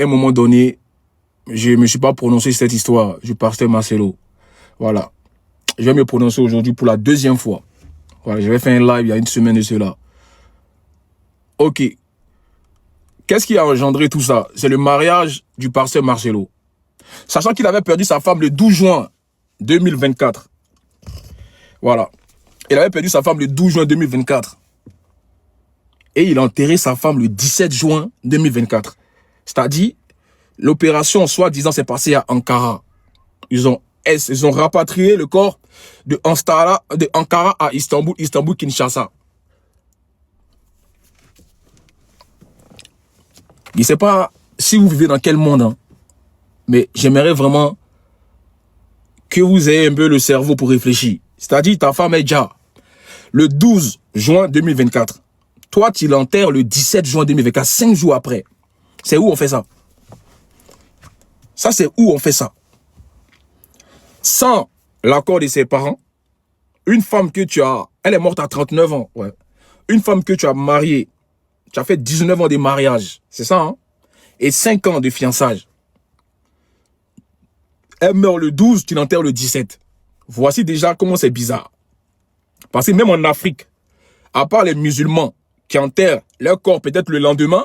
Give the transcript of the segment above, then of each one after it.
à un moment donné, je ne me suis pas prononcé sur cette histoire. Je pasteur Marcelo. Voilà. Je vais me prononcer aujourd'hui pour la deuxième fois. Voilà, j'avais fait un live il y a une semaine de cela. Ok. Qu'est-ce qui a engendré tout ça? C'est le mariage du pasteur Marcelo. Sachant qu'il avait perdu sa femme le 12 juin 2024. Voilà. Il avait perdu sa femme le 12 juin 2024. Et il a enterré sa femme le 17 juin 2024. C'est-à-dire, l'opération, soi-disant, s'est passée à Ankara. Ils ont rapatrié le corps de Ankara à Istanbul, Kinshasa. Je ne sais pas si vous vivez dans quel monde, hein, mais j'aimerais vraiment que vous ayez un peu le cerveau pour réfléchir. C'est-à-dire, ta femme est déjà le 12 juin 2024. Toi, tu l'enterres le 17 juin 2024, 5 jours après. C'est où on fait ça? Ça, c'est où on fait ça? Sans l'accord de ses parents, une femme que tu as, elle est morte à 39 ans, ouais. Une femme que tu as mariée, tu as fait 19 ans de mariage, c'est ça, hein? Et 5 ans de fiançage. Elle meurt le 12, tu l'enterres le 17. Voici déjà comment c'est bizarre. Parce que même en Afrique, à part les musulmans qui enterrent leur corps peut-être le lendemain,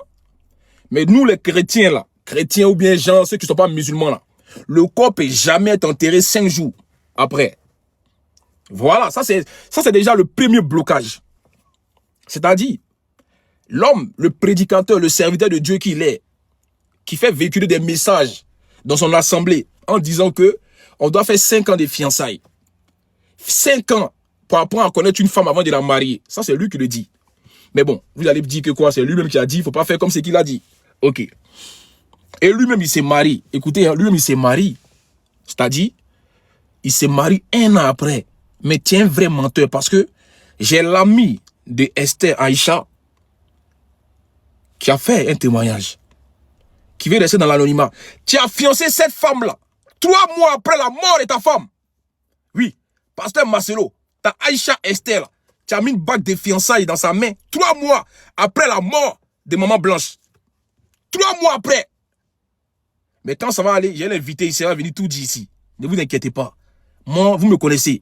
mais nous les chrétiens là, chrétiens ou bien gens, ceux qui ne sont pas musulmans là, le corps peut jamais être enterré 5 jours après. Voilà, ça c'est déjà le premier blocage. C'est-à-dire, l'homme, le prédicateur, le serviteur de Dieu qu'il est, qui fait véhiculer des messages dans son assemblée en disant que on doit faire 5 ans de fiançailles. 5 ans pour apprendre à connaître une femme avant de la marier. Ça, c'est lui qui le dit. Mais bon, vous allez me dire que quoi? C'est lui-même qui a dit, il ne faut pas faire comme ce qu'il a dit. Ok. Et lui-même, il s'est marié. Écoutez, lui-même, il s'est marié. C'est-à-dire, il s'est marié 1 an après. Mais tu es un vrai menteur parce que j'ai l'ami de Esther Aïcha qui a fait un témoignage, qui veut rester dans l'anonymat. Tu as fiancé cette femme-là 3 mois après la mort de ta femme. Oui, pasteur Marcelo, ta Aïcha Esther, là, tu as mis une bague de fiançailles dans sa main 3 mois après la mort de Maman Blanche. 3 mois après. Mais quand ça va aller, j'ai l'invité, il sera venu tout dire ici. Ne vous inquiétez pas. Moi, vous me connaissez.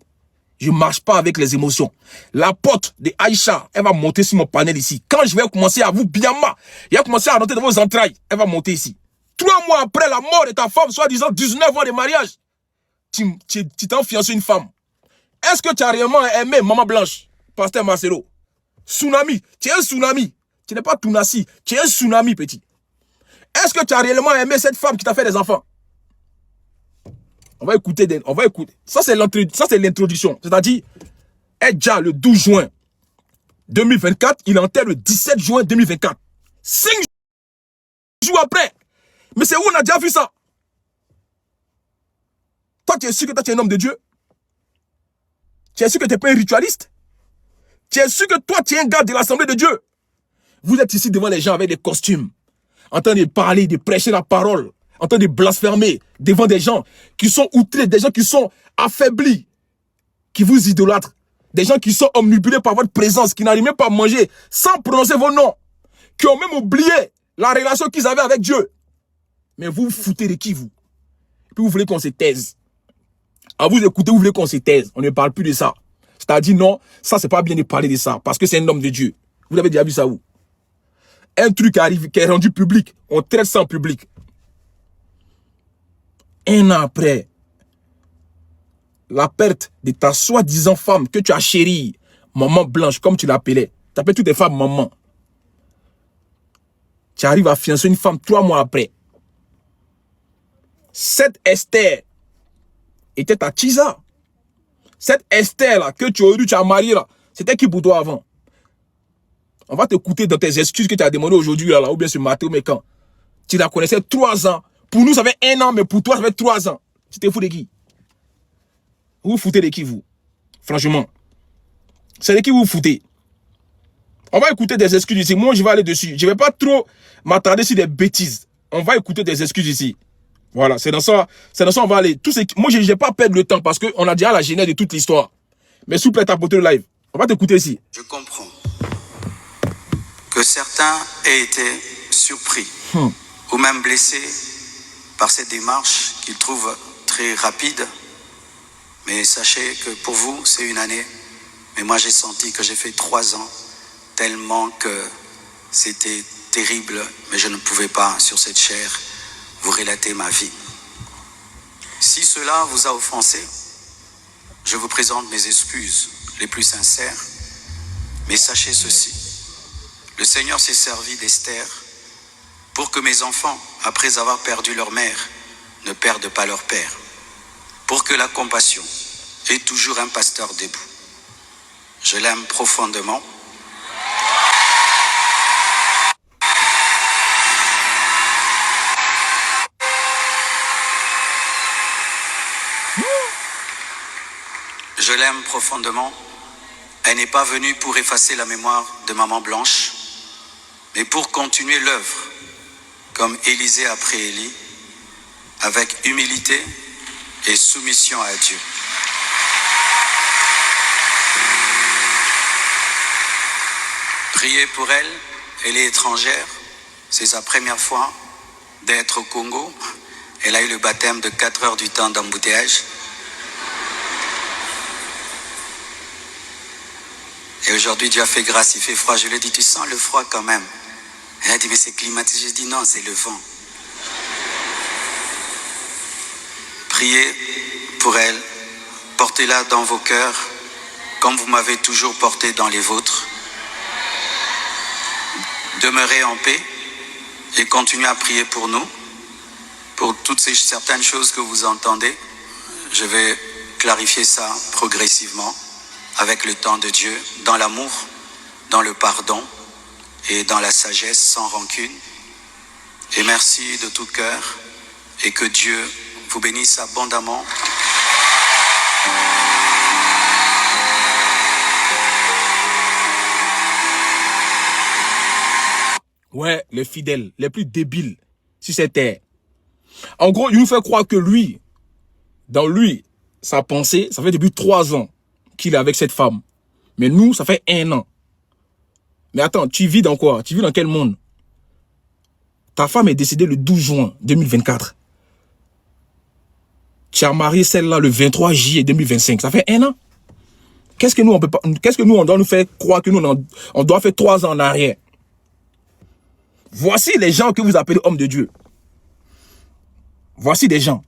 Je ne marche pas avec les émotions. La porte de Aïcha, elle va monter sur mon panel ici. Quand je vais commencer à vous biama, elle va commencer à rentrer dans vos entrailles, elle va monter ici. 3 mois après la mort de ta femme, soi-disant 19 ans de mariage, tu t'es fiancé une femme. Est-ce que tu as réellement aimé Maman Blanche, pasteur Marcelo? Tsunami, tu es un tsunami. Tu n'es pas Tounassi, tu es un tsunami, petit. Est-ce que tu as réellement aimé cette femme qui t'a fait des enfants? On va écouter. Ça, c'est l'introduction. C'est-à-dire, Edja, le 12 juin 2024, il enterre le 17 juin 2024. 5 jours après. Mais c'est où on a déjà vu ça? Toi, tu es sûr que toi, tu es un homme de Dieu? Tu es sûr que tu n'es pas un ritualiste? Tu es sûr que toi, tu es un gars de l'Assemblée de Dieu? Vous êtes ici devant les gens avec des costumes, en train de parler, de prêcher la parole, en train de blasphémer devant des gens qui sont outrés, des gens qui sont affaiblis, qui vous idolâtrent, des gens qui sont omnibulés par votre présence, qui n'arrivent même pas à manger sans prononcer vos noms, qui ont même oublié la relation qu'ils avaient avec Dieu. Mais vous vous foutez de qui, vous? Et puis vous voulez qu'on se taise. À vous écouter, vous voulez qu'on se taise. On ne parle plus de ça. C'est-à-dire, non, ça, c'est pas bien de parler de ça, parce que c'est un homme de Dieu. Vous avez déjà vu ça où? Un truc arrive, qui est rendu public, on traite ça en public. 1 an après, la perte de ta soi-disant femme que tu as chérie, Maman Blanche, comme tu l'appelais. Tu appelles toutes les femmes maman. Tu arrives à fiancer une femme 3 mois après. Cette Esther était ta Tisa. Cette Esther là, que tu as mariée là, c'était qui pour toi avant? On va t'écouter dans tes excuses que tu as demandé aujourd'hui là, ou bien ce matin, mais quand tu la connaissais 3 ans. Pour nous, ça fait 1 an, mais pour toi, ça fait 3 ans. Tu te fous de qui? Vous vous foutez de qui, vous? Franchement. C'est de qui vous vous foutez? On va écouter des excuses ici. Moi, je vais aller dessus. Je ne vais pas trop m'attarder sur des bêtises. On va écouter des excuses ici. Voilà, c'est dans ça on va aller. Moi, je ne vais pas perdre le temps parce qu'on a déjà la genèse de toute l'histoire. Mais s'il vous plaît, tapoter le live. On va t'écouter ici. Je comprends que certains aient été surpris ou même blessé par cette démarche qu'il trouve très rapide. Mais sachez que pour vous, c'est une année. Mais moi, j'ai senti que j'ai fait 3 ans, tellement que c'était terrible, mais je ne pouvais pas, sur cette chair, vous relater ma vie. Si cela vous a offensé, je vous présente mes excuses les plus sincères. Mais sachez ceci, le Seigneur s'est servi d'Esther pour que mes enfants, après avoir perdu leur mère, ne perdent pas leur père. Pour que la compassion ait toujours un pasteur debout. Je l'aime profondément. Je l'aime profondément. Elle n'est pas venue pour effacer la mémoire de Maman Blanche, mais pour continuer l'œuvre, comme Élisée après Élie, avec humilité et soumission à Dieu. Priez pour elle, elle est étrangère, c'est sa première fois d'être au Congo. Elle a eu le baptême de 4 heures du temps d'embouteillage. Et aujourd'hui, Dieu a fait grâce, il fait froid. Je lui ai dit, tu sens le froid quand même? Elle a dit, mais c'est climatisé. Je dis, non, c'est le vent. Priez pour elle, portez-la dans vos cœurs, comme vous m'avez toujours porté dans les vôtres. Demeurez en paix et continuez à prier pour nous, pour toutes ces certaines choses que vous entendez. Je vais clarifier ça progressivement, avec le temps de Dieu, dans l'amour, dans le pardon et dans la sagesse, sans rancune. Et merci de tout cœur et que Dieu vous bénisse abondamment. Ouais, les fidèles, les plus débiles sur cette terre. En gros, il nous fait croire que lui, dans lui, sa pensée, ça fait depuis 3 ans qu'il est avec cette femme. Mais nous, ça fait 1 an. Mais attends, tu vis dans quoi? Tu vis dans quel monde? Ta femme est décédée le 12 juin 2024. Tu as marié celle-là le 23 juillet 2025. Ça fait 1 an. Qu'est-ce que nous, on peut pas, qu'est-ce que nous, on doit nous faire croire que nous, on doit faire 3 ans en arrière? Voici les gens que vous appelez hommes de Dieu. Voici des gens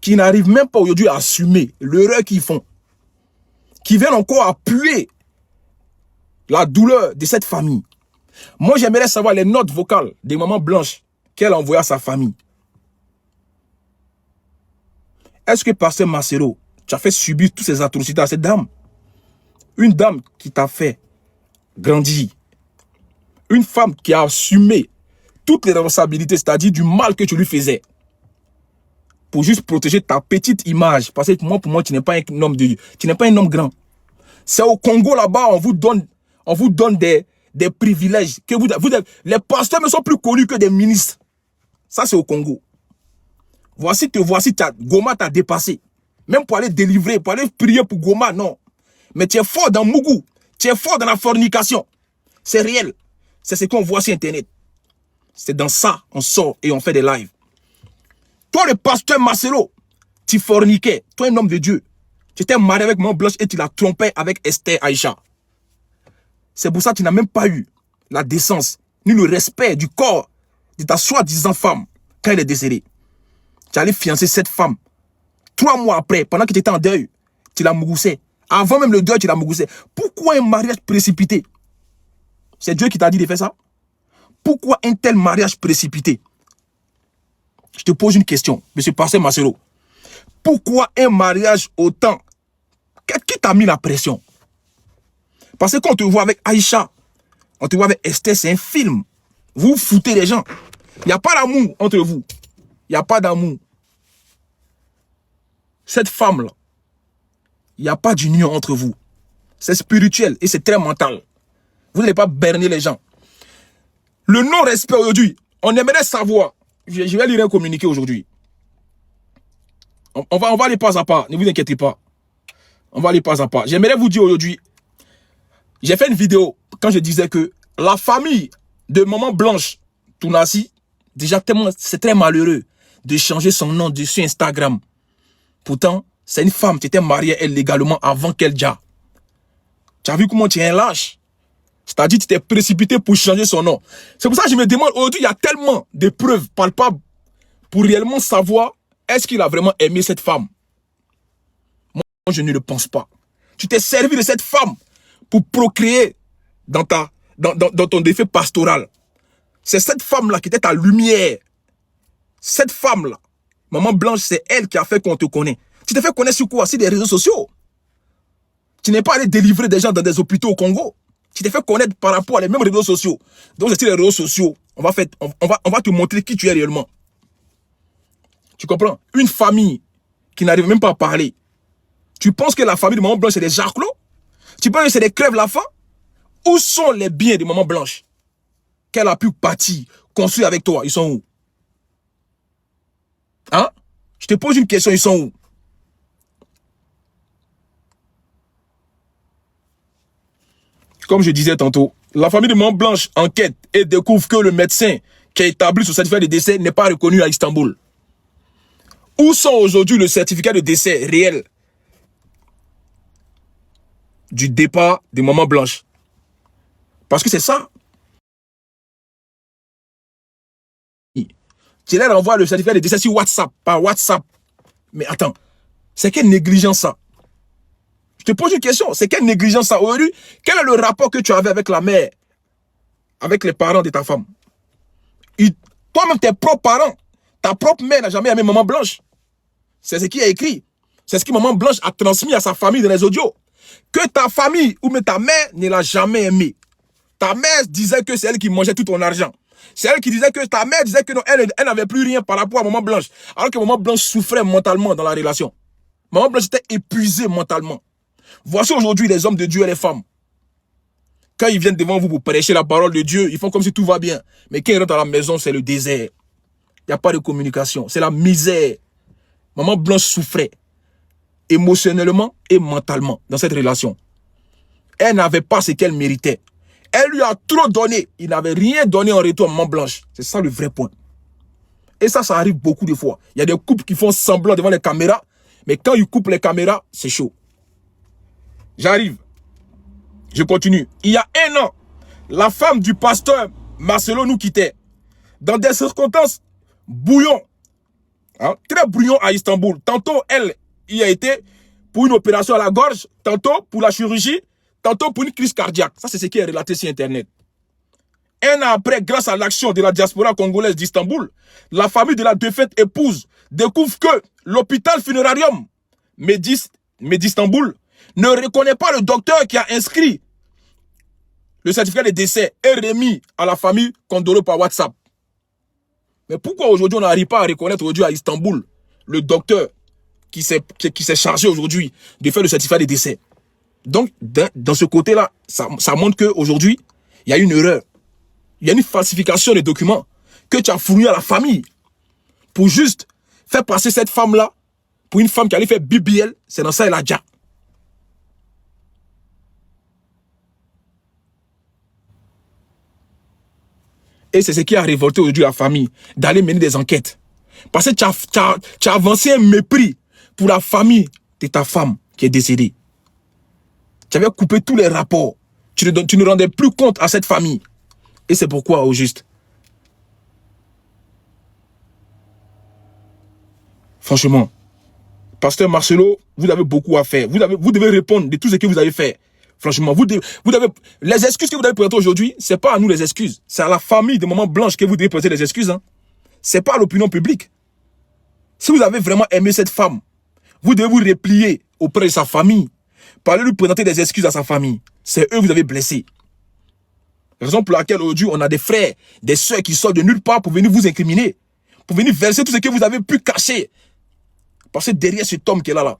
qui n'arrivent même pas aujourd'hui à assumer l'erreur qu'ils font. Qui viennent encore appuyer la douleur de cette famille. Moi, j'aimerais savoir les notes vocales des mamans blanches qu'elle a envoyées à sa famille. Est-ce que Pasteur Macero, tu as fait subir toutes ces atrocités à cette dame? Une dame qui t'a fait grandir. Une femme qui a assumé toutes les responsabilités, c'est-à-dire du mal que tu lui faisais. Pour juste protéger ta petite image. Parce que pour moi, tu n'es pas un homme de Dieu. Tu n'es pas un homme grand. C'est au Congo là-bas, on vous donne des privilèges. Que les pasteurs ne sont plus connus que des ministres. Ça, c'est au Congo. Voici, Goma t'a dépassé. Même pour aller délivrer, pour aller prier pour Goma, non. Mais tu es fort dans Mougou. Tu es fort dans la fornication. C'est réel. C'est ce qu'on voit sur Internet. C'est dans ça, on sort et on fait des lives. Toi, le pasteur Marcelo, tu forniquais. Toi, un homme de Dieu. Tu étais marié avec Maman Blanche et tu l'as trompé avec Esther Aïcha. C'est pour ça que tu n'as même pas eu la décence, ni le respect du corps de ta soi-disant femme quand elle est décédée. Tu allais fiancer cette femme. 3 mois après, pendant que tu étais en deuil, tu la mougoussais. Avant même le deuil, tu la mougoussais. Pourquoi un mariage précipité? C'est Dieu qui t'a dit de faire ça? Pourquoi un tel mariage précipité? Je te pose une question, monsieur Pasteur Macero. Pourquoi un mariage autant? Qui t'a mis la pression? Parce que quand on te voit avec Aïcha, on te voit avec Esther, c'est un film. Vous foutez les gens. Il n'y a pas d'amour entre vous. Il n'y a pas d'amour. Cette femme-là, il n'y a pas d'union entre vous. C'est spirituel et c'est très mental. Vous n'allez pas berner les gens. Le non-respect aujourd'hui, on aimerait savoir. Je vais lire un communiqué aujourd'hui. On va aller pas à pas. Ne vous inquiétez pas. On va aller pas à pas. J'aimerais vous dire aujourd'hui. J'ai fait une vidéo quand je disais que la famille de Maman Blanche Tounassi, Déjà, tellement, c'est très malheureux de changer son nom sur Instagram. Pourtant, c'est une femme qui était mariée elle légalement avant qu'elle dja. Tu as vu comment tu es un lâche? C'est-à-dire que tu t'es précipité pour changer son nom. C'est pour ça que je me demande, aujourd'hui, il y a tellement de preuves palpables pour réellement savoir est-ce qu'il a vraiment aimé cette femme. Moi, je ne le pense pas. Tu t'es servi de cette femme pour procréer dans ton défait pastoral. C'est cette femme-là qui était ta lumière. Cette femme-là, Maman Blanche, c'est elle qui a fait qu'on te connaît. Tu t'es fait connaître sur quoi? Sur des réseaux sociaux. Tu n'es pas allé délivrer des gens dans des hôpitaux au Congo. Tu t'es fait connaître par rapport à les mêmes réseaux sociaux. Donc, c'est les réseaux sociaux. On va te montrer qui tu es réellement. Tu comprends? Une famille qui n'arrive même pas à parler. Tu penses que la famille de Maman Blanche, c'est des jaclots? Tu penses que c'est des crèves-la-faim? Où sont les biens de Maman Blanche qu'elle a pu bâtir, construire avec toi? Ils sont où? Hein? Je te pose une question, ils sont où? Comme je disais tantôt, la famille de Maman Blanche enquête et découvre que le médecin qui a établi ce certificat de décès n'est pas reconnu à Istanbul. Où sont aujourd'hui le certificat de décès réel du départ de Maman Blanche? Parce que c'est ça. Tu leur envoies le certificat de décès sur WhatsApp, par WhatsApp. Mais attends, c'est quelle négligence ça? Je te pose une question, c'est quelle négligence ça? Aujourd'hui, quel est le rapport que tu avais avec la mère, avec les parents de ta femme? Toi-même, tes propres parents, ta propre mère n'a jamais aimé Maman Blanche. C'est ce qui est écrit. C'est ce que Maman Blanche a transmis à sa famille dans les audios. Que ta famille ou même ta mère ne l'a jamais aimé. Ta mère disait que c'est elle qui mangeait tout ton argent. C'est elle qui disait que ta mère disait que non, elle n'avait plus rien par rapport à Maman Blanche. Alors que Maman Blanche souffrait mentalement dans la relation. Maman Blanche était épuisée mentalement. Voici aujourd'hui les hommes de Dieu et les femmes. Quand ils viennent devant vous pour prêcher la parole de Dieu, ils font comme si tout va bien. Mais quand ils rentrent à la maison, c'est le désert. Il n'y a pas de communication. C'est la misère. Maman Blanche souffrait émotionnellement et mentalement dans cette relation. Elle n'avait pas ce qu'elle méritait. Elle lui a trop donné. Il n'avait rien donné en retour à Maman Blanche. C'est ça le vrai point. Et ça arrive beaucoup de fois. Il y a des couples qui font semblant devant les caméras, mais quand ils coupent les caméras, c'est chaud. J'arrive. Je continue. Il y a 1 an, la femme du pasteur Marcelo nous quittait. Dans des circonstances bouillon, très brouillon à Istanbul. Tantôt, elle y a été pour une opération à la gorge, tantôt pour la chirurgie, tantôt pour une crise cardiaque. Ça, c'est ce qui est relaté sur Internet. 1 an après, grâce à l'action de la diaspora congolaise d'Istanbul, la famille de la défunte épouse découvre que l'hôpital funérarium d'Istanbul ne reconnaît pas le docteur qui a inscrit le certificat de décès et remis à la famille condolé par WhatsApp. Mais pourquoi aujourd'hui on n'arrive pas à reconnaître aujourd'hui à Istanbul le docteur qui s'est chargé aujourd'hui de faire le certificat de décès? Donc, dans ce côté-là, ça montre qu'aujourd'hui, il y a une erreur. Il y a une falsification des documents que tu as fourni à la famille pour juste faire passer cette femme-là pour une femme qui allait faire BBL. C'est dans ça elle a déjà. Et c'est ce qui a révolté aujourd'hui la famille, d'aller mener des enquêtes. Parce que tu as avancé un mépris pour la famille de ta femme qui est décédée. Tu avais coupé tous les rapports. Tu ne rendais plus compte à cette famille. Et c'est pourquoi, au juste, franchement, pasteur Marcelo, vous avez beaucoup à faire. Vous devez répondre de tout ce que vous avez fait. Franchement, les excuses que vous devez présenter aujourd'hui, ce n'est pas à nous les excuses. C'est à la famille de Maman Blanche que vous devez présenter les excuses. Ce n'est pas à l'opinion publique. Si vous avez vraiment aimé cette femme, vous devez vous replier auprès de sa famille. Parlez lui présenter des excuses à sa famille. C'est eux que vous avez blessés. Raison pour laquelle aujourd'hui, on a des frères, des soeurs qui sortent de nulle part pour venir vous incriminer. Pour venir verser tout ce que vous avez pu cacher. Parce que derrière cet homme qui est là,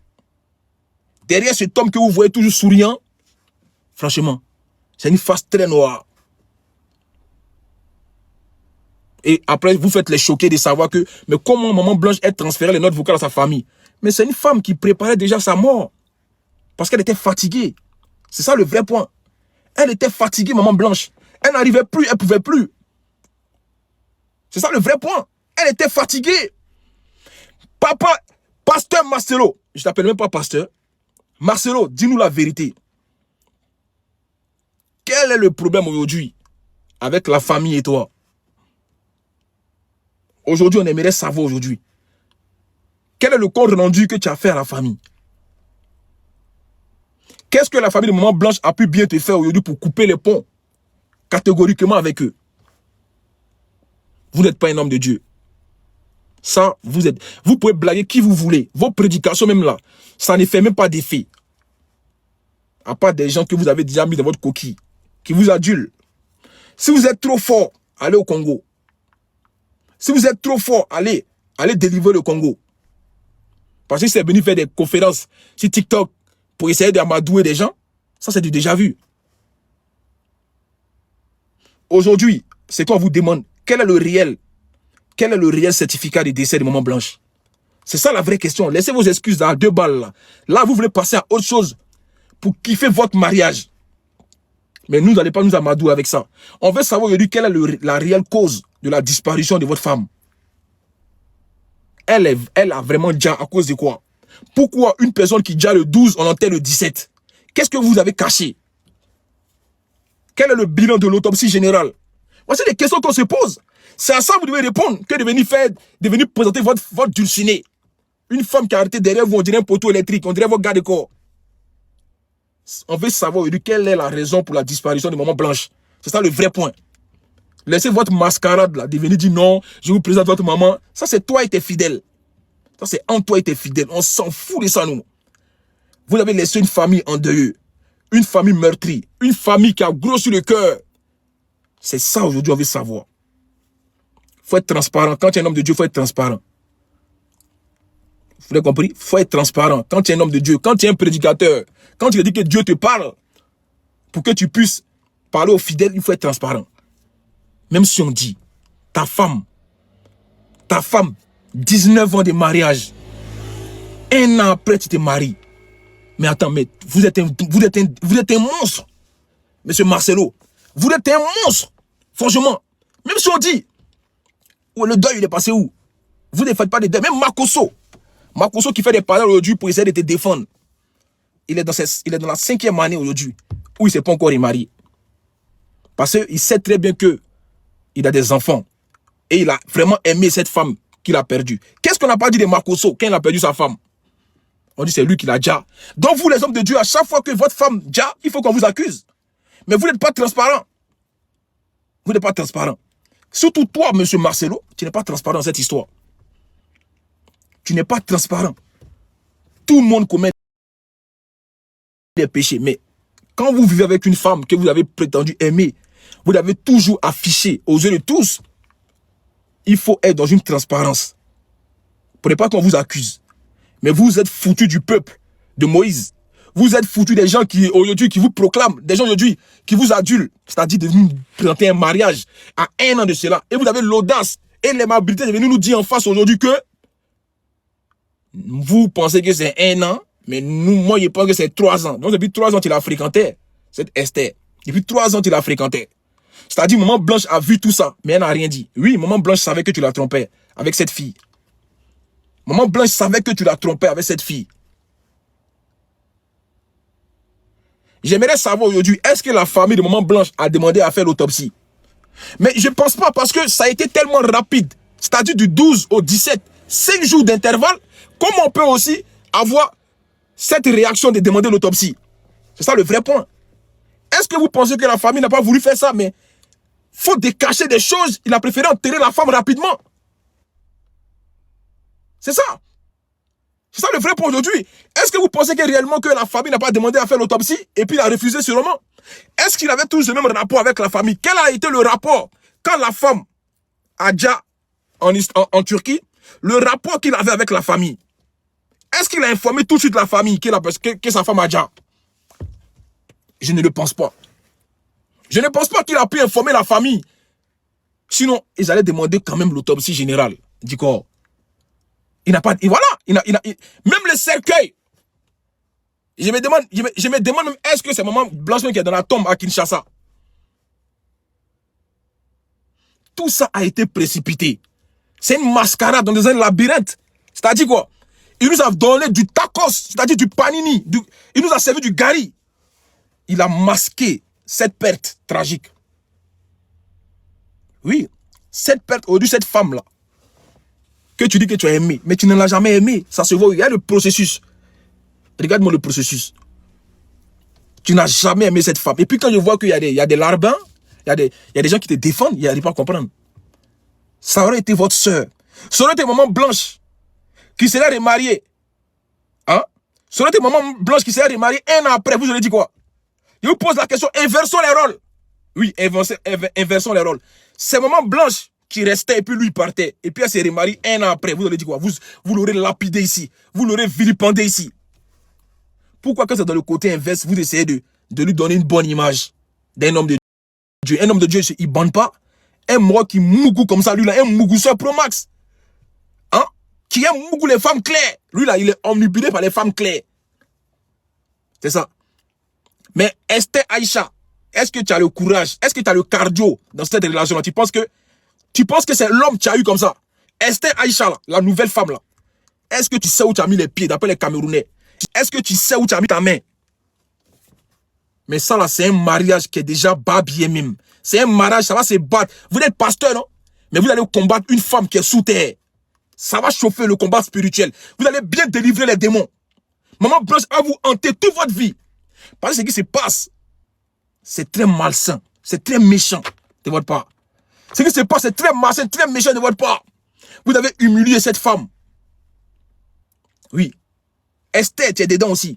derrière cet homme que vous voyez toujours souriant, franchement, c'est une face très noire. Et après, vous faites les choquer de savoir que, mais comment Maman Blanche a transféré les notes vocales à sa famille? Mais c'est une femme qui préparait déjà sa mort. Parce qu'elle était fatiguée. C'est ça le vrai point. Elle était fatiguée, Maman Blanche. Elle n'arrivait plus, elle ne pouvait plus. C'est ça le vrai point. Elle était fatiguée. Papa, pasteur Marcelo, je t'appelle même pas pasteur. Marcelo, dis-nous la vérité. Quel est le problème aujourd'hui avec la famille et toi? Aujourd'hui, on aimerait savoir aujourd'hui. Quel est le compte rendu que tu as fait à la famille? Qu'est-ce que la famille de Maman Blanche a pu bien te faire aujourd'hui pour couper les ponts catégoriquement avec eux? Vous n'êtes pas un homme de Dieu. Ça, vous pouvez blaguer qui vous voulez. Vos prédications même là, ça ne fait même pas d'effet. À part des gens que vous avez déjà mis dans votre coquille, qui vous adulent. Si vous êtes trop fort, allez au Congo. Si vous êtes trop fort, allez délivrer le Congo. Parce que c'est venu faire des conférences sur TikTok pour essayer d'amadouer des gens, ça c'est du déjà vu. Aujourd'hui, c'est qu'on vous demande quel est le réel certificat de décès de Maman Blanche. C'est ça la vraie question. Laissez vos excuses à 2 balles là. Là, vous voulez passer à autre chose pour kiffer votre mariage. Mais nous n'allez pas nous amadouer avec ça. On veut savoir aujourd'hui quelle est la réelle cause de la disparition de votre femme. Elle a vraiment déjà à cause de quoi? Pourquoi une personne qui déjà le 12, on enterre le 17? Qu'est-ce que vous avez caché? Quel est le bilan de l'autopsie générale? Voici les questions qu'on se pose. C'est à ça que vous devez répondre que de venir présenter votre dulcinée. Une femme qui a arrêté derrière vous, on dirait un poteau électrique, on dirait votre garde corps. On veut savoir aujourd'hui quelle est la raison pour la disparition de Maman Blanche. C'est ça le vrai point. Laissez votre mascarade là, de venir dire non, je vous présente votre maman. Ça c'est toi et tes fidèles. Ça c'est en toi et tes fidèles. On s'en fout de ça nous. Vous avez laissé une famille endeuillée. Une famille meurtrie. Une famille qui a gros sur le cœur. C'est ça aujourd'hui on veut savoir. Il faut être transparent. Quand tu es un homme de Dieu, il faut être transparent. Vous avez compris? Il faut être transparent. Quand tu es un homme de Dieu, quand tu es un prédicateur, quand tu dis que Dieu te parle, pour que tu puisses parler aux fidèles, il faut être transparent. Même si on dit, ta femme, 19 ans de mariage, 1 an après tu te maries. Mais attends, mais vous êtes un monstre, monsieur Marcelo. Vous êtes un monstre. Franchement, même si on dit, oh, le deuil il est passé où? Vous ne faites pas de deuil. Même Makosso qui fait des paroles aujourd'hui pour essayer de te défendre. Il est dans la 5e année aujourd'hui où il ne s'est pas encore remarié. Parce qu'il sait très bien que il a des enfants. Et il a vraiment aimé cette femme qu'il a perdue. Qu'est-ce qu'on n'a pas dit de Makosso quand il a perdu sa femme? On dit c'est lui qui l'a déjà. Donc vous les hommes de Dieu, à chaque fois que votre femme déjà, il faut qu'on vous accuse. Mais vous n'êtes pas transparent. Vous n'êtes pas transparent. Surtout toi, monsieur Marcelo, tu n'es pas transparent dans cette histoire. Tu n'es pas transparent. Tout le monde commet des péchés. Mais quand vous vivez avec une femme que vous avez prétendu aimer, vous l'avez toujours affiché aux yeux de tous. Il faut être dans une transparence. Pour ne pas qu'on vous accuse. Mais vous êtes foutus du peuple de Moïse. Vous êtes foutus des gens qui aujourd'hui qui vous proclament, des gens aujourd'hui qui vous adulent, c'est-à-dire de nous présenter un mariage à 1 an de cela. Et vous avez l'audace et l'aimabilité de venir nous dire en face aujourd'hui que vous pensez que c'est 1 an, mais moi je pense que c'est 3 ans. Donc depuis 3 ans tu l'as fréquenté, cette Esther. Depuis 3 ans tu l'as fréquenté. C'est-à-dire Maman Blanche a vu tout ça, mais elle n'a rien dit. Oui, Maman Blanche savait que tu la trompais avec cette fille. Maman Blanche savait que tu la trompais avec cette fille. J'aimerais savoir aujourd'hui, est-ce que la famille de Maman Blanche a demandé à faire l'autopsie? Mais je ne pense pas parce que ça a été tellement rapide. C'est-à-dire du 12 au 17, 5 jours d'intervalle. Comment on peut aussi avoir cette réaction de demander l'autopsie? C'est ça le vrai point. Est-ce que vous pensez que la famille n'a pas voulu faire ça? Mais faute de cacher des choses, il a préféré enterrer la femme rapidement. C'est ça. C'est ça le vrai point aujourd'hui. Est-ce que vous pensez que réellement que la famille n'a pas demandé à faire l'autopsie et puis il a refusé sûrement? Est-ce qu'il avait tous le même rapport avec la famille? Quel a été le rapport quand la femme a déjà en Turquie, le rapport qu'il avait avec la famille? Est-ce qu'il a informé tout de suite la famille que sa femme a déjà? Je ne le pense pas. Je ne pense pas qu'il a pu informer la famille. Sinon, ils allaient demander quand même l'autopsie générale du corps. Il n'a pas... Et voilà. Même le cercueil. Je me demande même, est-ce que c'est Maman Blanche qui est dans la tombe à Kinshasa? tout ça a été précipité. C'est une mascarade dans un labyrinthe. C'est-à-dire quoi? Il nous a donné du tacos, c'est-à-dire du panini. Il nous a servi du gari. Il a masqué cette perte tragique. Oui, cette perte, aujourd'hui, cette femme-là, que tu dis que tu as aimé, mais tu ne l'as jamais aimé. Ça se voit, il y a le processus. Regarde-moi le processus. Tu n'as jamais aimé cette femme. Et puis quand je vois qu'il y a des larbins, il y a des gens qui te défendent, il n'arrive pas à comprendre. Ça aurait été votre soeur. Ça aurait été maman Blanche qui serait remariée. Hein? Ça aurait été maman Blanche qui serait remariée 1 an après. Vous aurez dit quoi? Je vous pose la question, inversons les rôles. Oui, inversons les rôles. C'est maman Blanche qui restait et puis lui il partait. Et puis elle s'est remariée 1 an après. Vous aurez dit quoi? Vous l'aurez lapidé ici. Vous l'aurez vilipendé ici. Pourquoi quand c'est dans le côté inverse, vous essayez de lui donner une bonne image d'un homme de Dieu? Un homme de Dieu, il ne bande pas. Un mort qui mougou comme ça, lui là, un mougousseur pro max. Hein? Qui aime mougou les femmes claires. Lui là, il est omnibulé par les femmes claires. C'est ça. Mais Esther Aïcha, est-ce que tu as le courage? Est-ce que tu as le cardio dans cette relation-là? Tu penses que c'est l'homme que tu as eu comme ça? Esther Aïcha, là, la nouvelle femme là. Est-ce que tu sais où tu as mis les pieds d'après les Camerounais? Est-ce que tu sais où tu as mis ta main? Mais ça là, c'est un mariage qui est déjà babié mime. C'est un mariage, ça va se battre. Vous êtes pasteur, non? Mais vous allez combattre une femme qui est sous terre. Ça va chauffer le combat spirituel. Vous allez bien délivrer les démons. Maman Blanche va vous hanter toute votre vie. Parce que ce qui se passe, c'est très malsain. C'est très méchant de votre part. Ce qui se passe, c'est très malsain, très méchant de votre part. Vous avez humilié cette femme. Oui. Esther, tu es dedans aussi.